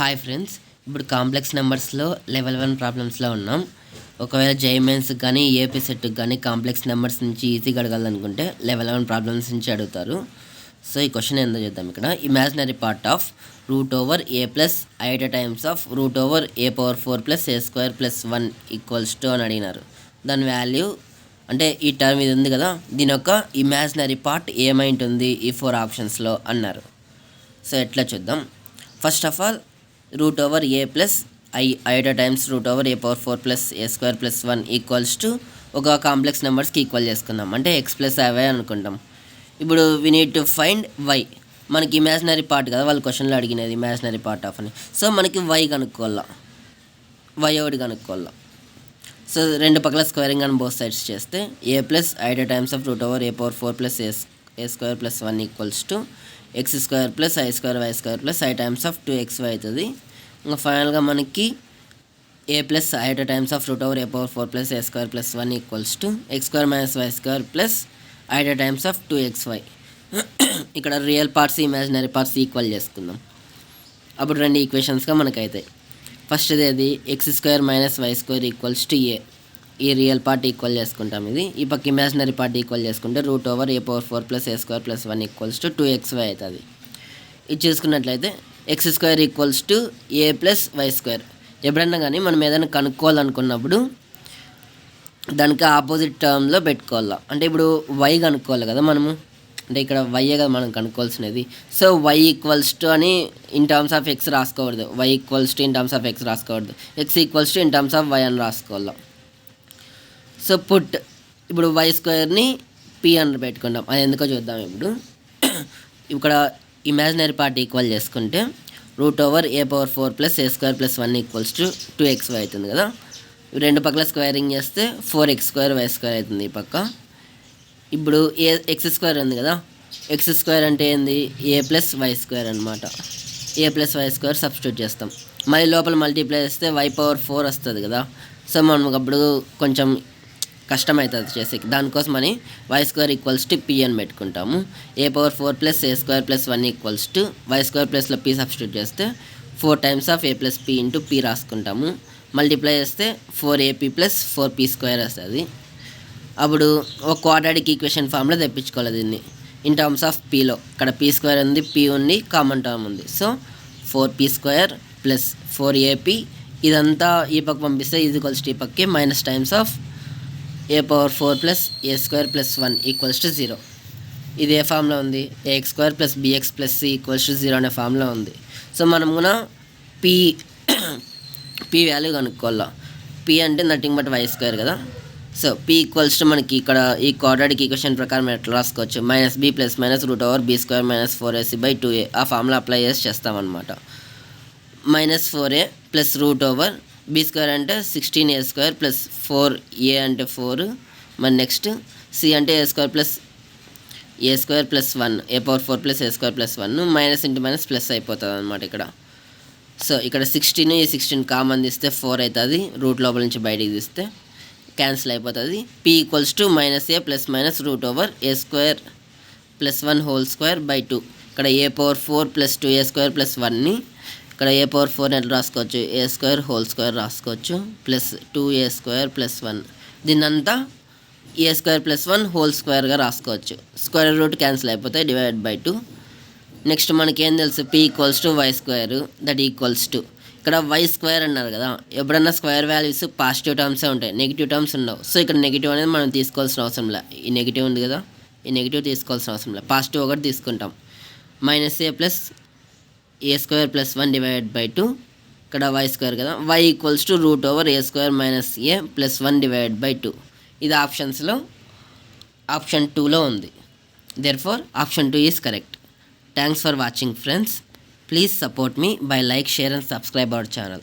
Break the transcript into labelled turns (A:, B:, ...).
A: Hi friends, ఇప్పుడు complex నెంబర్స్లో level 1 ప్రాబ్లమ్స్లో ఉన్నాం. ఒకవేళ జైమెన్స్ కానీ ఏపీ సెట్కి కానీ కాంప్లెక్స్ నెంబర్స్ నుంచి ఈజీగా అడగాలనుకుంటే లెవెల్ 1 ప్రాబ్లమ్స్ నుంచి అడుగుతారు. సో ఈ క్వశ్చన్ ఏందో చేద్దాం. ఇక్కడ imaginary part of √a+ i times of √a⁴ + a² + 1 = అని అడిగినారు. దాని వాల్యూ అంటే ఈ టర్మ్ ఇది ఉంది కదా, దీని యొక్క ఇమాజినరీ పార్ట్ ఏమైంటుంది ఈ 4 ఆప్షన్స్లో అన్నారు. సో ఎట్లా చూద్దాం. First of all √a+ i times √a⁴ + a² + 1 ఒక కాంప్లెక్స్ నెంబర్స్కి ఈక్వల్ చేసుకుందాం. అంటే x + y అనుకుంటాం. ఇప్పుడు we need to find y. మనకి ఇమాజినరీ పార్ట్ కదా, వాళ్ళు క్వశ్చన్లో అడిగినది ఇమాజినరీ పార్ట్ ఆఫ్ అని. సో మనకి y కనుక్కోవాలా, y ఒకటి కనుక్కోవాలా. సో రెండు పక్కల స్క్వేరింగ్ అని బోత్ సైడ్స్ చేస్తే a+ i times of √a⁴ + a² + 1 x² + i² y² + i times of 2xy అవుతుంది. ఇంకా ఫైనల్గా మనకి a+ i times of √a⁴ + a² + 1 x² - y² + i times of 2xy. ఇక్కడ real parts imaginary parts equal చేసుకుందాం. అప్పుడు రెండు ఈక్వేషన్స్గా మనకైతాయి. ఫస్ట్ది అది x² - y² = a. ఈ రియల్ పార్ట్ ఈక్వల్ చేసుకుంటాం. ఈ పక్క ఇమాజినరీ పార్ట్ ఈక్వల్ చేసుకుంటే √a⁴ + a² + 1 = 2xy అవుతుంది. ఇది చూసుకున్నట్లయితే x² = a + y². ఎప్పుడన్నా కానీ మనం ఏదైనా కనుక్కోవాలనుకున్నప్పుడు దానికి ఆపోజిట్ టర్మ్లో పెట్టుకోవాలా. అంటే ఇప్పుడు y కనుక్కోవాలి కదా మనము, అంటే ఇక్కడ y కదా మనం కనుక్కోవాల్సినది. సో y = అని in terms of x రాసుకోకూడదు, y = in terms of x రాసుకోకూడదు, x = in terms of y అని రాసుకోవాలా. సో పుట్ ఇప్పుడు y² p అని పెట్టుకుంటాం. అది ఎందుకో చూద్దాం. ఇప్పుడు ఇక్కడ ఇమాజినరీ పార్ట్ ఈక్వల్ చేసుకుంటే √a⁴ + a² + 1 = 2xy అవుతుంది కదా. రెండు పక్కల స్క్వేరింగ్ చేస్తే 4x² y² అవుతుంది ఈ పక్క. ఇప్పుడు x² ఉంది కదా, x² అంటే ఏంది a + y² అనమాట. a + y² సబ్స్టిట్యూట్ చేస్తాం. మళ్ళీ లోపల మల్టిప్లై చేస్తే y⁴ వస్తుంది కదా. సో మనం అప్పుడు కొంచెం కష్టమవుతుంది చేసి, దానికోసమని y² = p అని పెట్టుకుంటాము. a⁴ + a² + 1 y² + p substitute చేస్తే 4 times of a + p × p రాసుకుంటాము. మల్టిప్లై చేస్తే 4ab + 4p² వస్తుంది. అప్పుడు ఒక క్వాడ్రాటిక్ ఈక్వేషన్ ఫామ్లో తెప్పించుకోవాలి దీన్ని ఇన్ టర్మ్స్ ఆఫ్ pలో. ఇక్కడ p² ఉంది, p ఉంది, కామన్ టర్మ్ ఉంది. సో 4p² + 4ab ఇదంతా ఈ పక్క పంపిస్తే ఈ పక్కే minus times of a⁴ + a² + 1 = 0. ఇది ఏ ఫామ్లో ఉంది, ax² + bx + c = 0 అనే ఫామ్లో ఉంది. సో మనం కూడా p వాల్యూ కనుక్కోవాలా. p అంటే నథింగ్ బట్ y² కదా. సో p = మనకి ఇక్కడ ఈ క్వాడ్రాటిక్ ఈక్వేషన్ ప్రకారం ఎట్లా రాసుకోవచ్చు, -b + √b² - 4ac/2a ఆ ఫామ్లో అప్లై చేసి చేస్తామన్నమాట. -4a + √b² అంటే 16a² + 4a అంటే 4. మరి నెక్స్ట్ c అంటే a² + a² + 1 a⁴ + a² + 1 minus into minus plus అయిపోతుంది అనమాట ఇక్కడ. సో ఇక్కడ 16 ఈ 16 కామన్ తీస్తే 4 అవుతుంది. రూట్ లోపల నుంచి బయటికి తీస్తే క్యాన్సిల్ అయిపోతుంది. p = -a + √a² + 1 2/2. ఇక్కడ a⁴ + 2a² + 1ని ఇక్కడ a⁴ ఎట్లా రాసుకోవచ్చు, a² రాసుకోవచ్చు ప్లస్ 2a² + 1. దీన్నంతా a² + 1 2గా రాసుకోవచ్చు. స్క్వేర్ రూట్ క్యాన్సిల్ అయిపోతాయి, /2. నెక్స్ట్ మనకి ఏం తెలుసు, p = y² that equals to ఇక్కడ y² అన్నారు కదా. ఎప్పుడన్నా స్క్వేర్ వాల్యూస్ పాజిటివ్ టర్మ్సే ఉంటాయి, నెగిటివ్ టర్మ్స్ ఉండవు. సో ఇక్కడ నెగిటివ్ అనేది మనం తీసుకోవాల్సిన అవసరం లే. ఈ నెగిటివ్ ఉంది కదా, ఈ నెగిటివ్ తీసుకోవాల్సిన అవసరం లేదు, పాజిటివ్ ఒకటి తీసుకుంటాం. -a + a² + 1 /2 ఇక్కడ y² కదా, y = √a² - a + 1 /2. ఇది ఆప్షన్స్లో ఆప్షన్ 2లో ఉంది. Therefore option 2 is correct. Thanks for watching friends. Please support me by like, share and subscribe our channel.